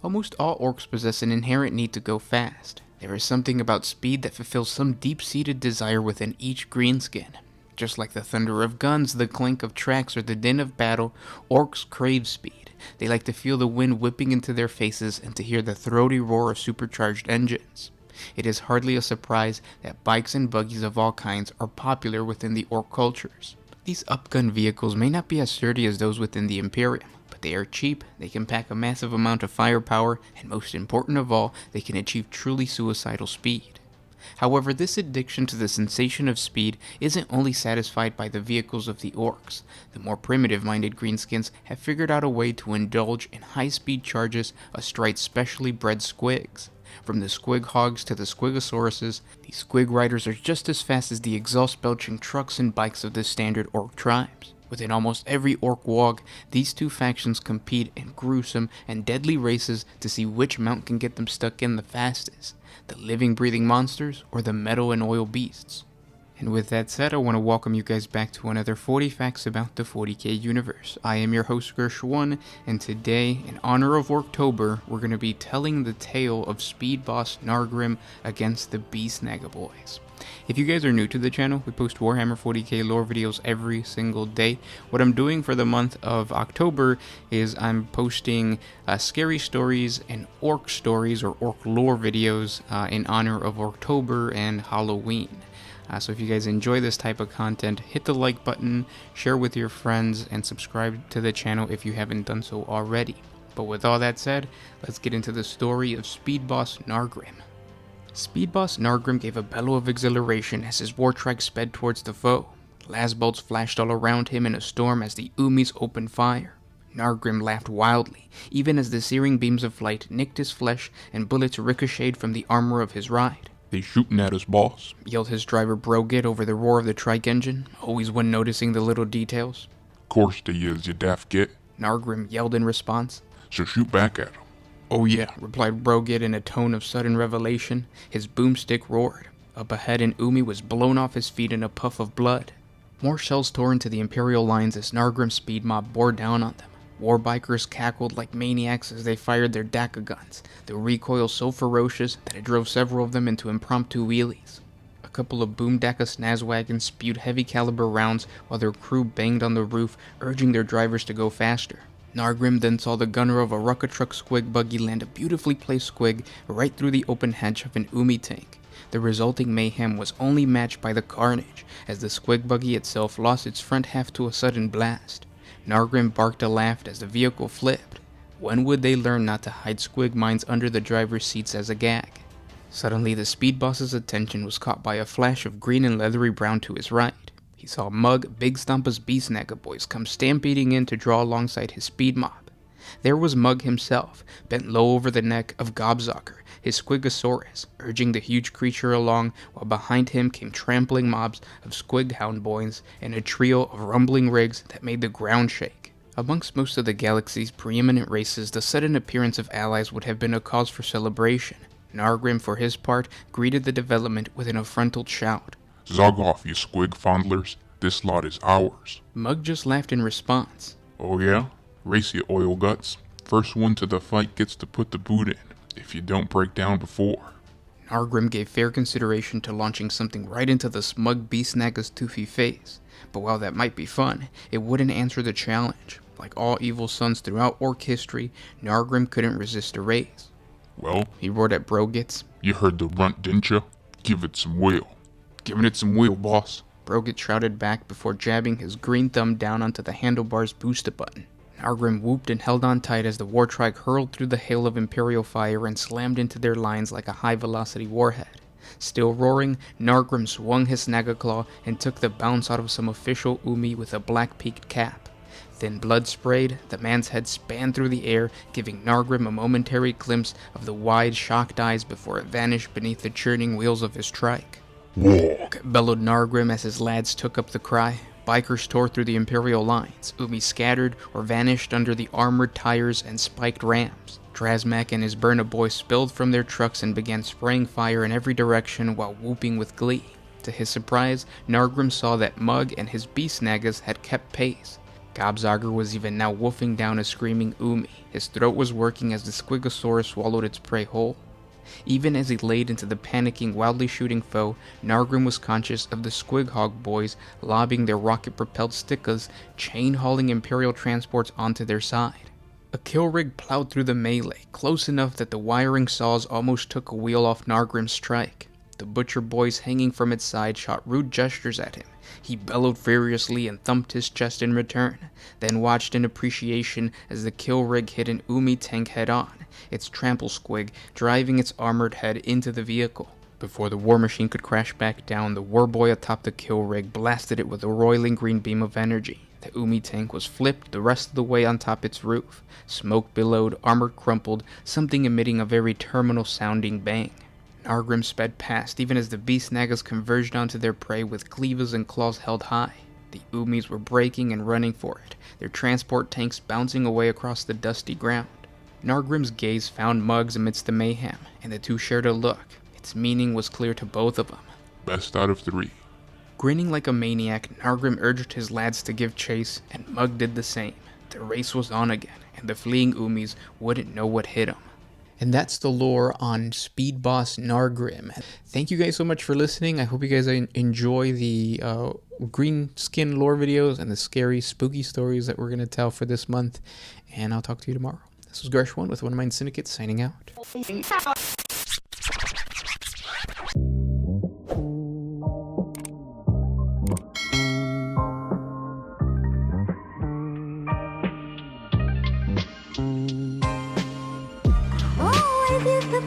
Almost all orcs possess an inherent need to go fast. There is something about speed that fulfills some deep-seated desire within each greenskin. Just like the thunder of guns, the clink of tracks, or the din of battle, orcs crave speed. They like to feel the wind whipping into their faces and to hear the throaty roar of supercharged engines. It is hardly a surprise that bikes and buggies of all kinds are popular within the orc cultures. These upgun vehicles may not be as sturdy as those within the Imperium, but they are cheap, they can pack a massive amount of firepower, and most important of all, they can achieve truly suicidal speed. However, this addiction to the sensation of speed isn't only satisfied by the vehicles of the orcs. The more primitive-minded greenskins have figured out a way to indulge in high-speed charges astride specially bred squigs. From the squig hogs to the squigosauruses, these squig riders are just as fast as the exhaust-belching trucks and bikes of the standard orc tribes. Within almost every orc wog, these two factions compete in gruesome and deadly races to see which mount can get them stuck in the fastest, the living breathing monsters or the metal and oil beasts. And with that said, I want to welcome you guys back to another 40 Facts about the 40K universe. I am your host Gersh1, and today, in honor of Orktober, we're going to be telling the tale of Speed Boss Nargrim against the Beast Nagaboys. If you guys are new to the channel, we post Warhammer 40K lore videos every single day. What I'm doing for the month of October is I'm posting scary stories and orc stories or orc lore videos in honor of Orktober and Halloween. So if you guys enjoy this type of content, hit the like button, share with your friends, and subscribe to the channel if you haven't done so already. But with all that said, let's get into the story of Speed Boss Nargrim. Speed Boss Nargrim gave a bellow of exhilaration as his wartrike sped towards the foe. Lasbolts flashed all around him in a storm as the Umis opened fire. Nargrim laughed wildly, even as the searing beams of light nicked his flesh and bullets ricocheted from the armor of his ride. "They shooting at us, boss," yelled his driver Brogit over the roar of the trike engine, always one noticing the little details. "Course they is, you daft git," Nargrim yelled in response. "So shoot back at 'em." "Oh yeah," replied Brogit in a tone of sudden revelation. His boomstick roared. Up ahead, an Umi was blown off his feet in a puff of blood. More shells tore into the Imperial lines as Nargrim's speed mob bore down on them. Warbikers cackled like maniacs as they fired their Daka guns, the recoil so ferocious that it drove several of them into impromptu wheelies. A couple of boom Daka snaz wagons spewed heavy caliber rounds while their crew banged on the roof, urging their drivers to go faster. Nargrim then saw the gunner of a Ruckatruck squig buggy land a beautifully placed squig right through the open hatch of an Umi tank. The resulting mayhem was only matched by the carnage, as the squig buggy itself lost its front half to a sudden blast. Nargrim barked and laughed as the vehicle flipped. When would they learn not to hide squig mines under the driver's seats as a gag? Suddenly, the speed boss's attention was caught by a flash of green and leathery brown to his right. He saw Mug, Big Stompa's Beast Nagaboys come stampeding in to draw alongside his speed mob. There was Mug himself, bent low over the neck of Gobzocker, his Squigosaurus, urging the huge creature along, while behind him came trampling mobs of Squighound boys and a trio of rumbling rigs that made the ground shake. Amongst most of the galaxy's preeminent races, the sudden appearance of allies would have been a cause for celebration. Nargrim, for his part, greeted the development with an affronted shout. "Zog off, you squig fondlers. This lot is ours." Mug just laughed in response. "Oh yeah? Race you oil guts. First one to the fight gets to put the boot in, if you don't break down before." Nargrim gave fair consideration to launching something right into the smug Beast Naga's toothy face, but while that might be fun, it wouldn't answer the challenge. Like all evil sons throughout orc history, Nargrim couldn't resist a raise. "Well," he roared at Brogitz. "You heard the runt, didn't ya? Give it some wheel." "Giving it some wheel, boss," Brogit shouted back before jabbing his green thumb down onto the handlebar's booster button. Nargrim whooped and held on tight as the wartrike hurled through the hail of Imperial fire and slammed into their lines like a high-velocity warhead. Still roaring, Nargrim swung his Nagaclaw and took the bounce out of some official Umi with a black-peaked cap. Then blood sprayed, the man's head span through the air, giving Nargrim a momentary glimpse of the wide, shocked eyes before it vanished beneath the churning wheels of his trike. "Walk," bellowed Nargrim as his lads took up the cry. Bikers tore through the Imperial lines. Umi scattered or vanished under the armored tires and spiked rams. Drazmak and his Burna boys spilled from their trucks and began spraying fire in every direction while whooping with glee. To his surprise, Nargrim saw that Mug and his Beast Nagas had kept pace. Gobzogger was even now wolfing down a screaming Umi. His throat was working as the Squigosaurus swallowed its prey whole. Even as he laid into the panicking, wildly shooting foe, Nargrim was conscious of the Squighog boys lobbing their rocket-propelled stickas, chain-hauling Imperial transports onto their side. A kill rig plowed through the melee, close enough that the wiring saws almost took a wheel off Nargrim's strike. The butcher boys hanging from its side shot rude gestures at him. He bellowed furiously and thumped his chest in return, then watched in appreciation as the kill rig hit an Umi tank head-on, its trample squig driving its armored head into the vehicle. Before the war machine could crash back down, the warboy atop the kill rig blasted it with a roiling green beam of energy. The Umi tank was flipped the rest of the way on top its roof. Smoke billowed, armor crumpled, something emitting a very terminal-sounding bang. Nargrim sped past, even as the beast nagas converged onto their prey with cleavers and claws held high. The Umis were breaking and running for it, their transport tanks bouncing away across the dusty ground. Nargrim's gaze found Muggs amidst the mayhem, and the two shared a look. Its meaning was clear to both of them. Best out of 3. Grinning like a maniac, Nargrim urged his lads to give chase, and Mugg did the same. The race was on again, and the fleeing Umis wouldn't know what hit them. And that's the lore on Speed Boss Nargrim. Thank you guys so much for listening. I hope you guys enjoy the green skin lore videos and the scary, spooky stories that we're going to tell for this month. And I'll talk to you tomorrow. This was Gersh1 with One Mind Syndicate signing out. Oh, I did the